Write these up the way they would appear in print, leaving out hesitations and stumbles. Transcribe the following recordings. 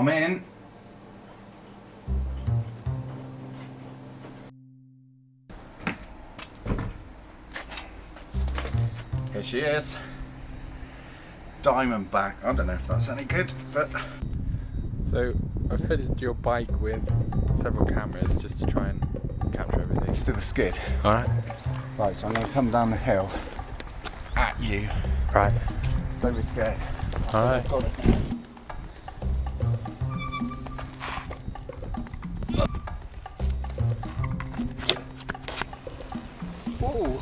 I'm in. Here she is. Diamondback. I don't know if that's any good, but... So, I fitted your bike with several cameras just to try and capture everything. Let's do the skid. Alright. Right, so I'm going to come down the hill at you. Right. Don't be scared. Alright. Got it. Whoa.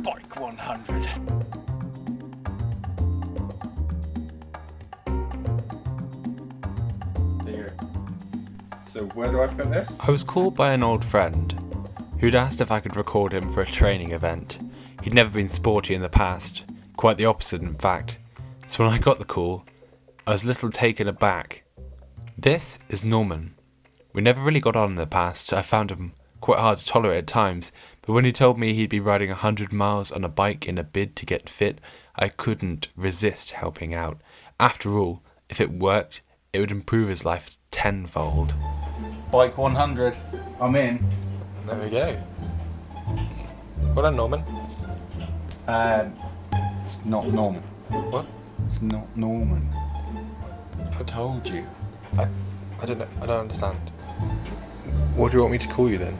Bike 100. So where do I put this? I was called by an old friend who'd asked if I could record him for a training event. He'd never been sporty in the past, quite the opposite in fact. So when I got the call, I was a little taken aback. This is Norman. We never really got on in the past. I found him quite hard to tolerate at times, but when he told me he'd be riding 100 miles on a bike in a bid to get fit, I couldn't resist helping out. After all, if it worked, it would improve his life tenfold. Bike 100. I'm in. There we go. Well done, Norman. It's not Norman. What? It's not Norman. I told you. I don't know. I don't understand. What do you want me to call you then?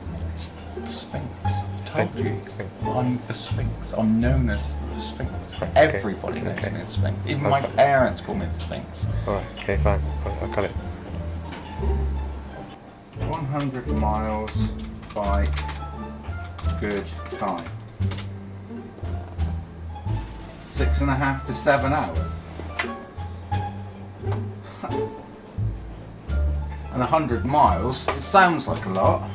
Sphinx. I told you. Sphinx. I'm the Sphinx. I'm known as the Sphinx. Okay. Everybody knows me as Sphinx. Even my parents call me the Sphinx. Alright, okay, fine. I got it. 100 miles bike. Good time. 6.5 to 7 hours. And 100 miles, it sounds like a lot.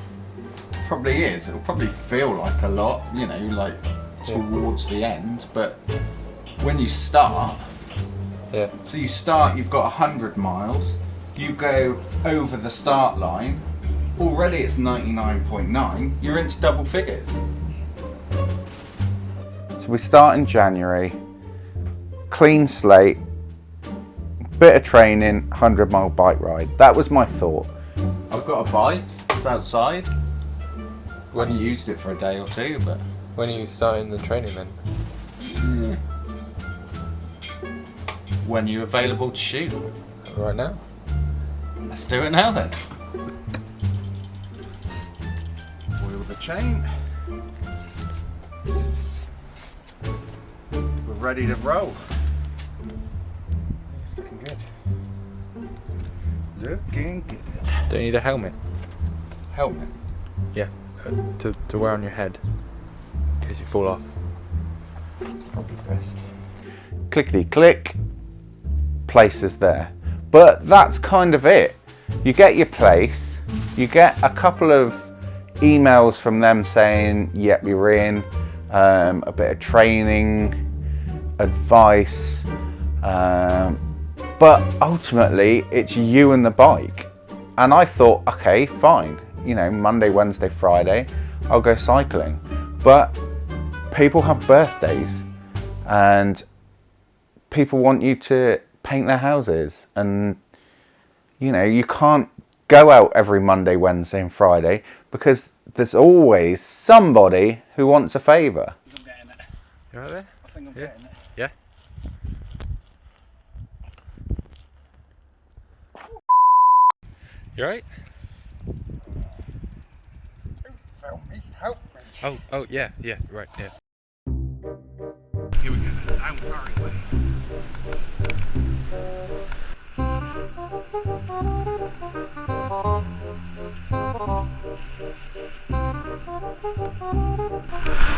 It probably is. It'll probably feel like a lot, you know, like towards the end. But when you start, so you start, you've got 100 miles. You go over the start line. Already it's 99.9. You're into double figures. So we start in January. Clean slate. Bit of training, 100-mile bike ride. That was my thought. I've got a bike, it's outside. I haven't used it for a day or two, but... When are you starting the training then? When you're available to shoot. Right now? Let's do it now then. Wheel the chain. We're ready to roll. Looking good. Looking good. Don't you need a helmet? Helmet. Yeah, to wear on your head in case you fall off. Probably best. Clickety click. Place is there. But that's kind of it. You get your place. You get a couple of emails from them saying, yep, you're in. A bit of training, advice. But ultimately, it's you and the bike. And I thought, okay, fine. You know, Monday, Wednesday, Friday, I'll go cycling. But people have birthdays and people want you to paint their houses. And, you know, you can't go out every Monday, Wednesday and Friday because there's always somebody who wants a favour. I'm getting it. You right there? I think I'm getting it. Yeah? You right? Help me, help me. Oh, yeah, right, yeah. Here we go. I'm sorry.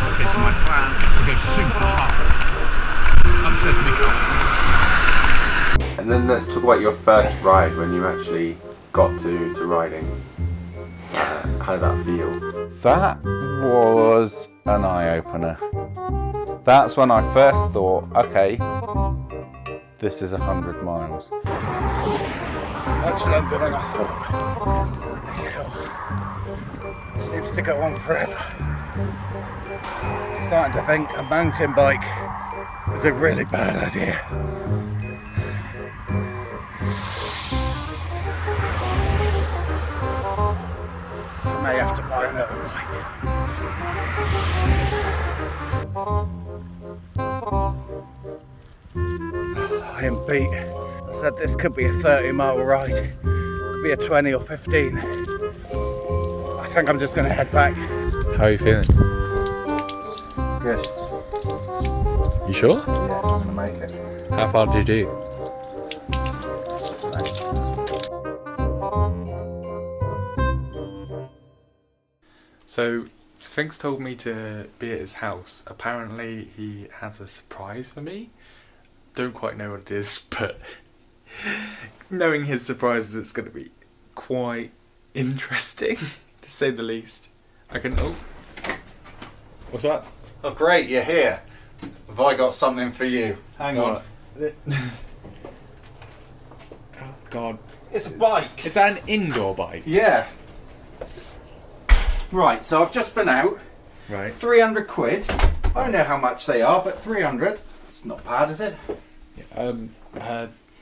Okay, so my plan is to go super hard. Upset me. And then let's talk about your first ride when you actually got to riding. How did that feel? That was an eye-opener. That's when I first thought, okay, this is 100 miles. Much longer than I thought. This hill seems to go on forever. Starting to think a mountain bike was a really bad idea. may have to buy another bike. I am beat. I said this could be a 30-mile ride, could be a 20 or 15. I think I'm just going to head back. How are you feeling? Good. You sure? Yeah, I'm going to make it. How far did you do? So, Sphinx told me to be at his house. Apparently, he has a surprise for me. Don't quite know what it is, but knowing his surprises, it's going to be quite interesting, to say the least. I can... Oh. What's that? Oh great, you're here. Have I got something for you? Hang on. Oh, God. It's a bike. Is that an indoor bike? Yeah. Right, so I've just been out. Right. 300 quid. I don't know how much they are, but 300. It's not bad, is it?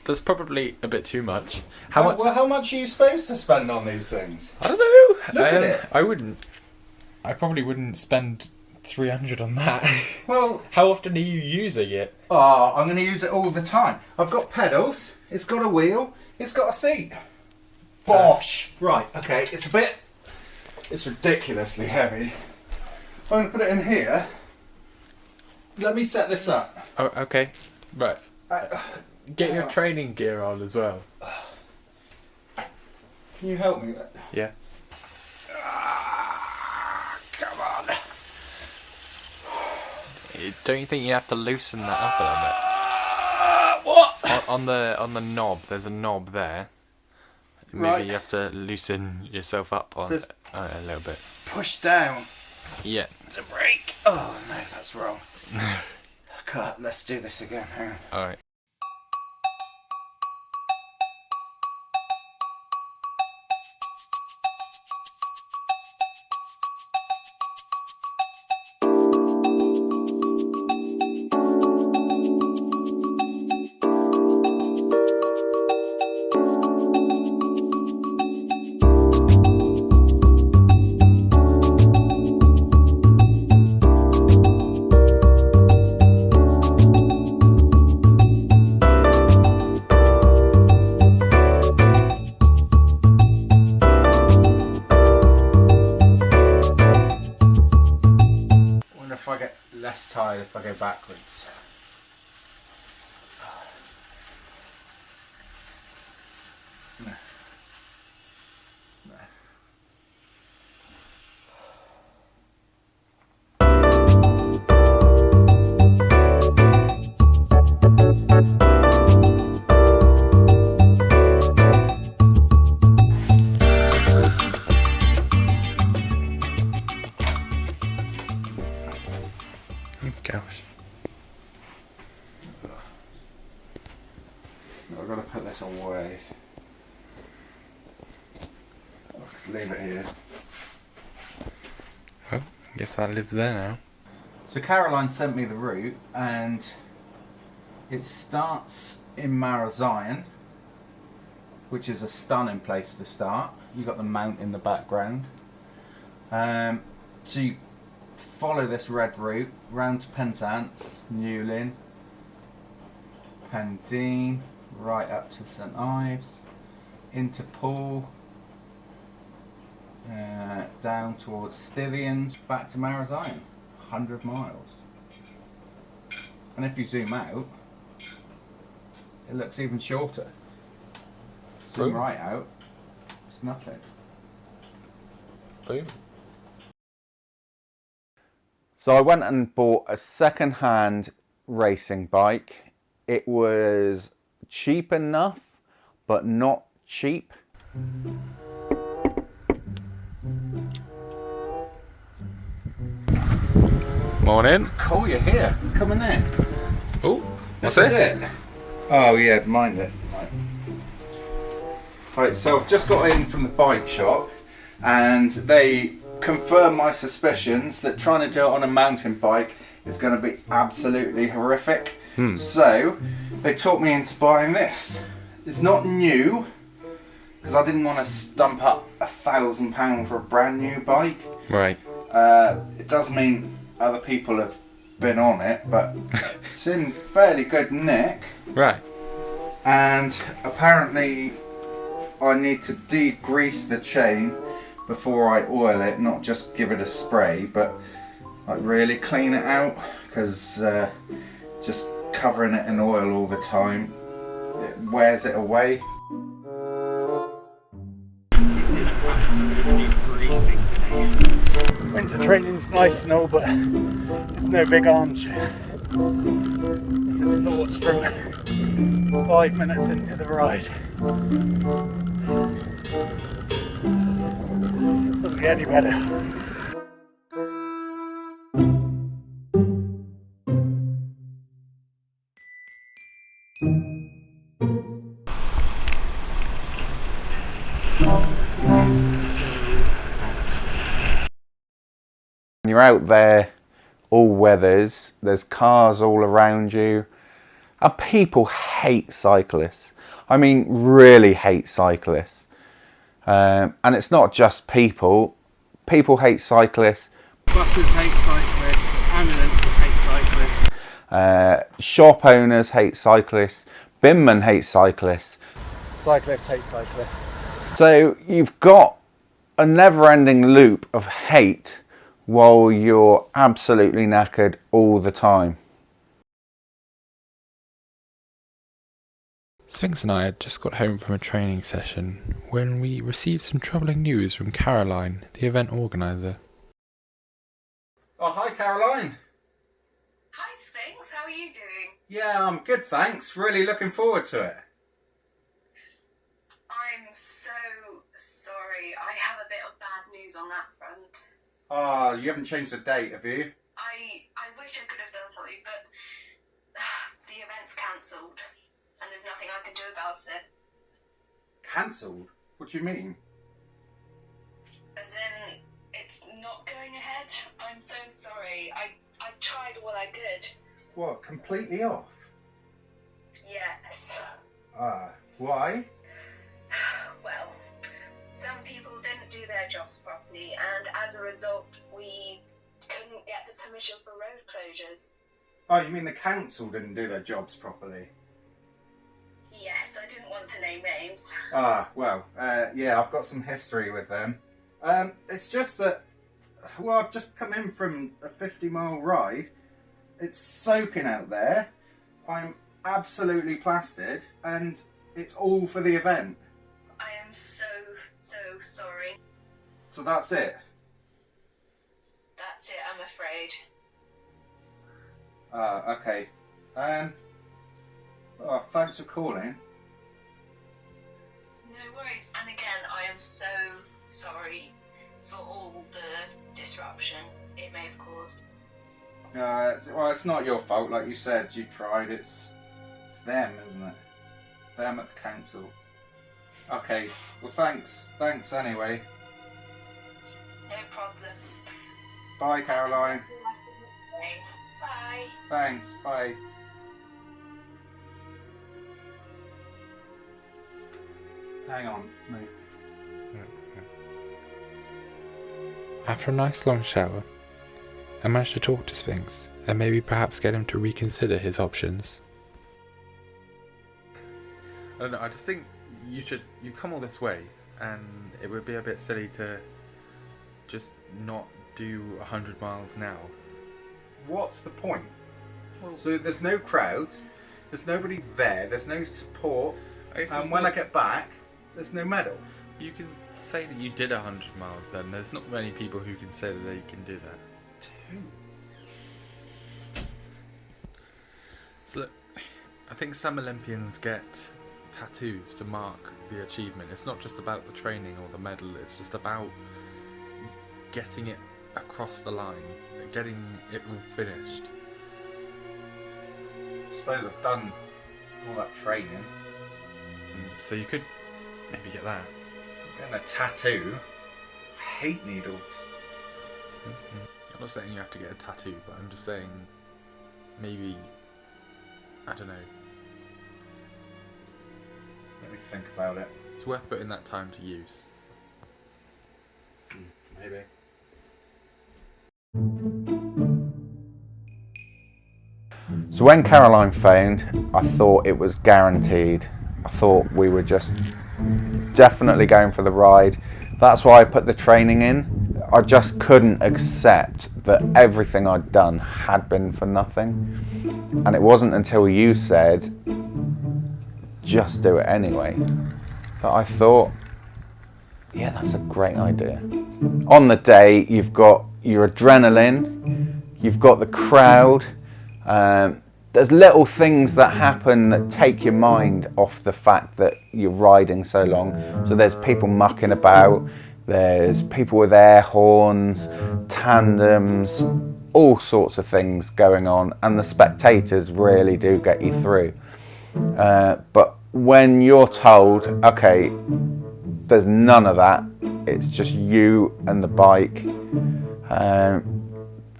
That's probably a bit too much. How much? Well, how much are you supposed to spend on these things? I don't know. Look at it. I wouldn't. I probably wouldn't spend 300 on that. Well, how often are you using it? oh, I'm going to use it all the time. I've got pedals. It's got a wheel. It's got a seat. Bosh. Right. Okay. It's ridiculously heavy. I'm going to put it in here. Let me set this up. Oh, okay. Right. Get your on. training gear on as well. Can you help me? Yeah. Come on. Don't you think you have to loosen that up a What? little bit? On the knob, there's a knob there. Maybe Right. you have to loosen yourself up on Says- a little bit. Push down. Yeah. It's a brake. Oh no, that's wrong. Cut. Let's do this again. Hang on. All right. If I get less tired if I go backwards. No. No. Gosh. I've got to put this away. I'll just leave it here. Well, I guess that lives there now. So Caroline sent me the route, and it starts in Marazion, which is a stunning place to start. You've got the mount in the background. So you follow this red route round to Penzance, Newlyn, Pendine, right up to St Ives, into Poole, down towards Stithians, back to Marazion. 100 miles. And if you zoom out, it looks even shorter. Zoom Boom. right out, it's nothing. Boom. So I went and bought a second-hand racing bike. It was cheap enough, but not cheap. Morning. Cool, you're here. Coming in. Oh, This is it. Oh yeah, mind it. Right, so I've just got in from the bike shop, and they confirm my suspicions that trying to do it on a mountain bike is going to be absolutely horrific. So they talked me into buying this. It's not new, because I didn't want to stump up £1,000 for a brand new bike. Right. It does mean other people have been on it, but it's in fairly good nick. Right. And apparently I need to degrease the chain before I oil it, not just give it a spray, but like really clean it out, because just covering it in oil all the time, it wears it away. Winter training's nice and all, but it's no big armchair. This is thoughts from 5 minutes into the ride. Doesn't get any better. When you're out there, all weathers, there's cars all around you, and people hate cyclists. I mean, really hate cyclists. And it's not just people. People hate cyclists. Buses hate cyclists, ambulances hate cyclists. Shop owners hate cyclists. Binmen hate cyclists. Cyclists hate cyclists. So you've got a never-ending loop of hate while you're absolutely knackered all the time. Sphinx and I had just got home from a training session when we received some troubling news from Caroline, the event organiser. Oh, hi Caroline. Hi Sphinx, how are you doing? Yeah, I'm good, thanks. Really looking forward to it. I'm so sorry. I have a bit of bad news on that front. Oh, you haven't changed the date, have you? I wish I could have done something, but the event's cancelled, and there's nothing I can do about it. Cancelled? What do you mean? As in, it's not going ahead. I'm so sorry. I tried all I could. What, completely off? Yes. Why? Well, some people didn't do their jobs properly, and as a result, we couldn't get the permission for road closures. Oh, you mean the council didn't do their jobs properly? Yes, I didn't want to name names. Yeah, I've got some history with them. It's just that, well, I've just come in from a 50-mile ride. It's soaking out there. I'm absolutely plastered, and it's all for the event. I am so sorry. So that's it? That's it, I'm afraid. Okay. Oh, thanks for calling. No worries. And again, I am so sorry for all the disruption it may have caused. Well, it's not your fault, like you said. You tried. It's them, isn't it? Them at the council. Okay. Well, thanks anyway. No problem. Bye, Caroline. Bye. Thanks. Bye. Hang on, mate. After a nice long shower, I managed to talk to Sphinx and maybe perhaps get him to reconsider his options. I don't know, I just think you come all this way, and it would be a bit silly to just not do 100 miles now. What's the point? So there's no crowd, there's nobody there, there's no support, and when I get back, there's no medal. You can say that you did 100 miles then. There's not many people who can say that they can do that. 2. So, I think some Olympians get tattoos to mark the achievement. It's not just about the training or the medal, it's just about getting it across the line, getting it all finished. I suppose I've done all that training. So you could maybe get that. Getting a tattoo. I hate needles. I'm not saying you have to get a tattoo, but I'm just saying maybe, I don't know. Let me think about it. It's worth putting that time to use. Maybe. So when Caroline phoned, I thought it was guaranteed. I thought we were just definitely going for the ride. That's why I put the training in. I just couldn't accept that everything I'd done had been for nothing. And it wasn't until you said, just do it anyway, that I thought, yeah, that's a great idea. On the day, you've got your adrenaline, you've got the crowd. There's little things that happen that take your mind off the fact that you're riding so long. So there's people mucking about, there's people with air horns, tandems, all sorts of things going on, and the spectators really do get you through. But when you're told, okay, there's none of that, it's just you and the bike,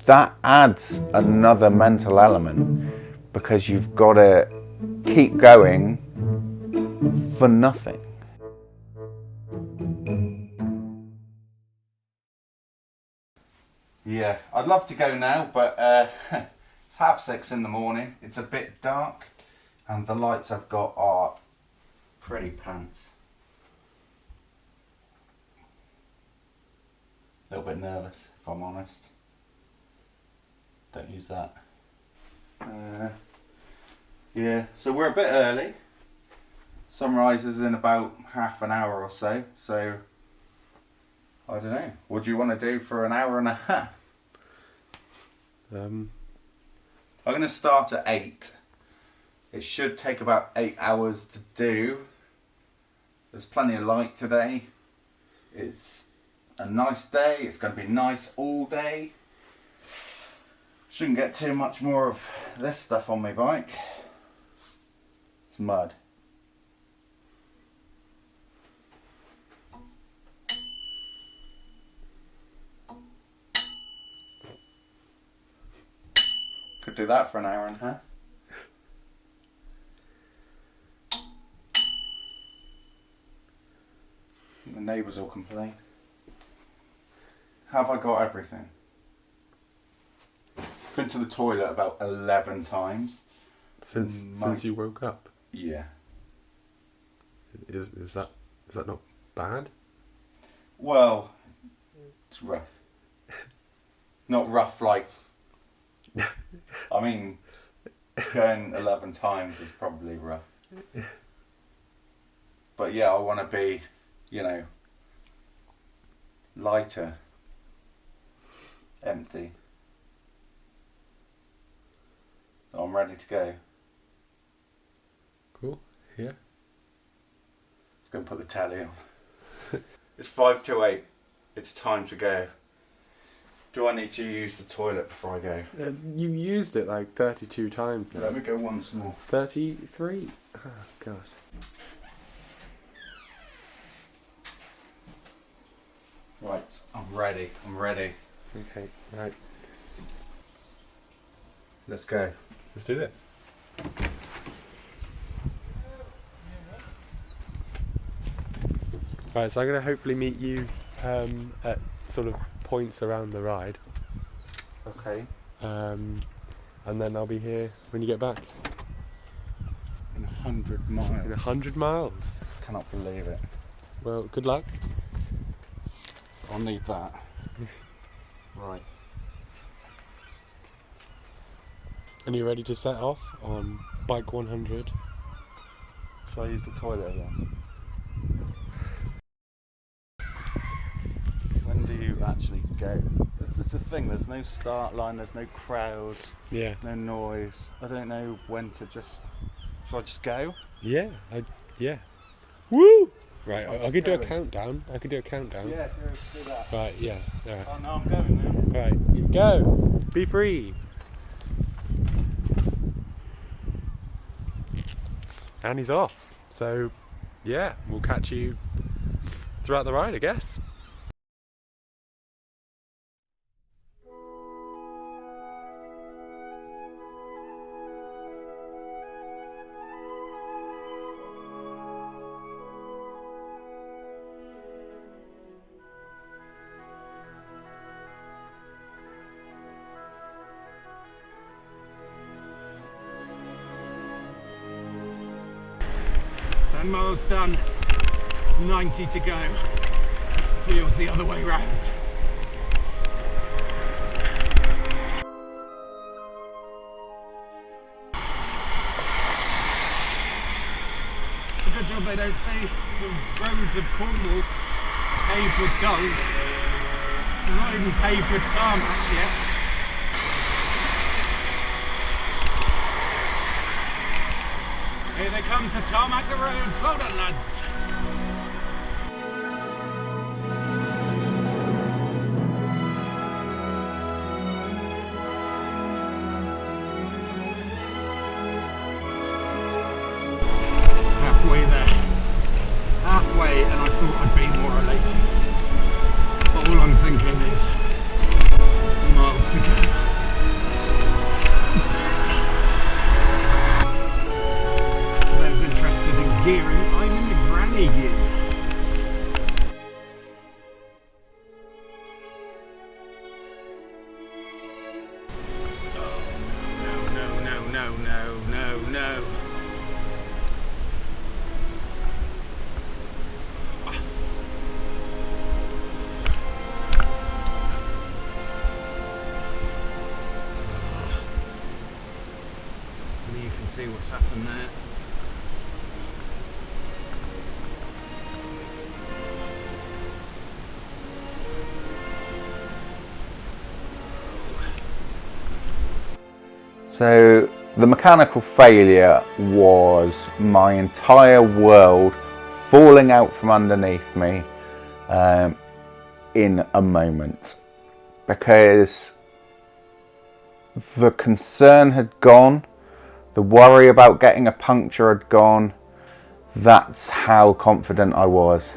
that adds another mental element, because you've got to keep going for nothing. Yeah, I'd love to go now, but it's 6:30 in the morning. It's a bit dark, and the lights I've got are pretty pants. A little bit nervous, if I'm honest. Don't use that. Yeah, so we're a bit early. Sunrise is in about half an hour or so, so I don't know. What do you want to do for an hour and a half? I'm going to start at 8. It should take about 8 hours to do. There's plenty of light today. It's a nice day. It's going to be nice all day. Shouldn't get too much more of this stuff on my bike. It's mud. Could do that for an hour and a half. The neighbours will complain. Have I got everything? Been to the toilet about 11 times. Since you woke up? Yeah. Is that not bad? Well, it's rough. Not rough like... I mean, going 11 times is probably rough. But yeah, I want to be, lighter. Empty. So I'm ready to go. Cool, yeah. Let's go and put the tally on. It's 5 to 8. It's time to go. Do I need to use the toilet before I go? You used it like 32 times now. Let me go once more. 33? Oh, God. Right, I'm ready. Okay, right. Let's go. Let's do this. Right, so I'm going to hopefully meet you at sort of points around the ride. Okay. And then I'll be here when you get back. In 100 miles. In 100 miles? Cannot believe it. Well, good luck. I'll need that. Right. And you ready to set off on bike 100? Shall I use the toilet again? When do you actually go? This is the thing, there's no start line, there's no crowd, Yeah. no noise. I don't know when to shall I just go? Yeah, yeah. Woo! Right, I could do a going. countdown. Yeah, do that. Right, yeah. Alright. Oh no, I'm going now. Right, go! Be free! And he's off. So, yeah, we'll catch you throughout the ride, I guess. 10 miles done, 90 to go. Feels the other way round. It's a good job they don't say the roads of Cornwall paved with gold. They're not even paved with tarmac yet. Here they come to tarmac the roads. Well done, lads. Halfway there. Halfway, and I thought I'd be more elated. But all I'm thinking is miles to go. For those interested in gearing, I'm in the granny gear. Oh, no. You can see what's happened there. So the mechanical failure was my entire world falling out from underneath me in a moment, because the concern had gone, the worry about getting a puncture had gone. That's how confident I was,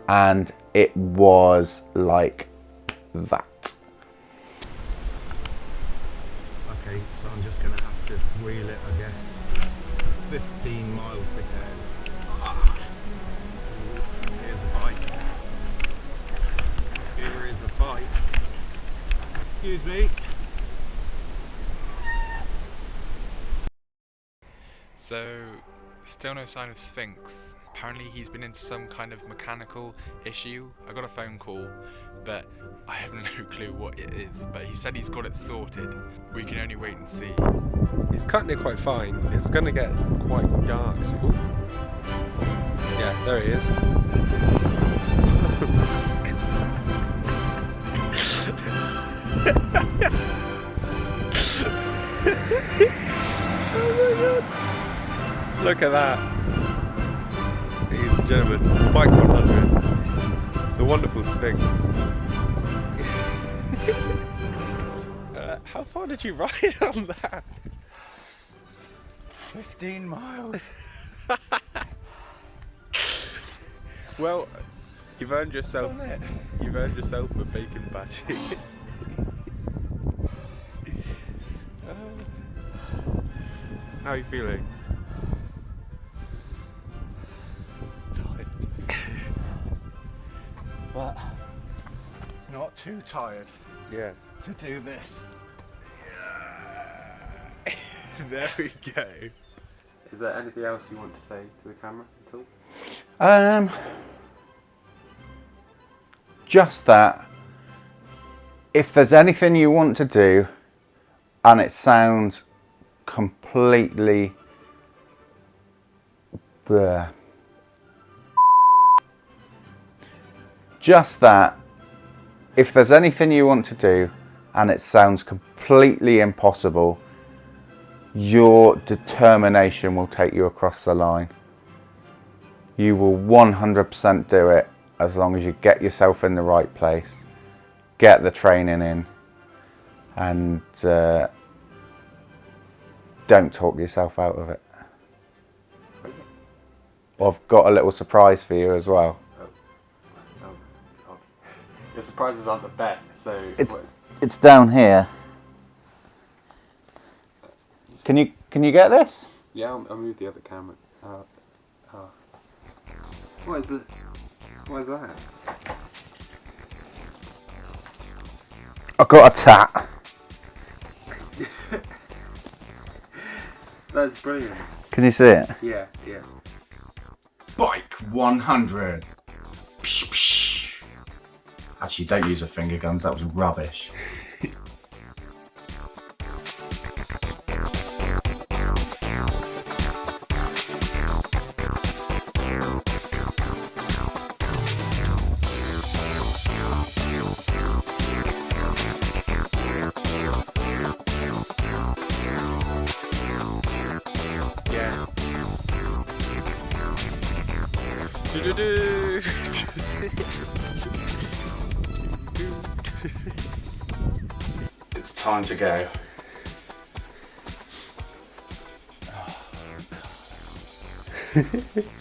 and it was like that. Okay, so I'm just going to have to wheel it, I guess. 15 miles to go. Here's a bike. Here is a bike. Excuse me. So, still no sign of Sphinx. Apparently he's been into some kind of mechanical issue. I got a phone call, but I have no clue what it is. But he said he's got it sorted. We can only wait and see. He's cutting it quite fine. It's going to get quite dark. So, ooh. Yeah, there he is. Oh my god. Look at that. Ladies and gentlemen, Bike 100. The wonderful Sphinx. How far did you ride on that? 15 miles. Well, you've earned yourself a bacon patty. How are you feeling? Tired. But not too tired Yeah. to do this. There we go. Is there anything else you want to say to the camera at all? Just that if there's anything you want to do and it sounds completely bleh, just that if there's anything you want to do and it sounds completely impossible, your determination will take you across the line. You will 100% do it as long as you get yourself in the right place, get the training in, and don't talk yourself out of it. I've got a little surprise for you as well. Oh. Your surprises aren't the best, so... It's down here. Can you get this? Yeah, I'll move the other camera. What is it? What is that? I've got a tat. That's brilliant. Can you see it? Yeah. Bike 100. Psh, psh. Actually, don't use the finger guns, that was rubbish. Yeah. Do-do-do. It's time to go. Oh, God.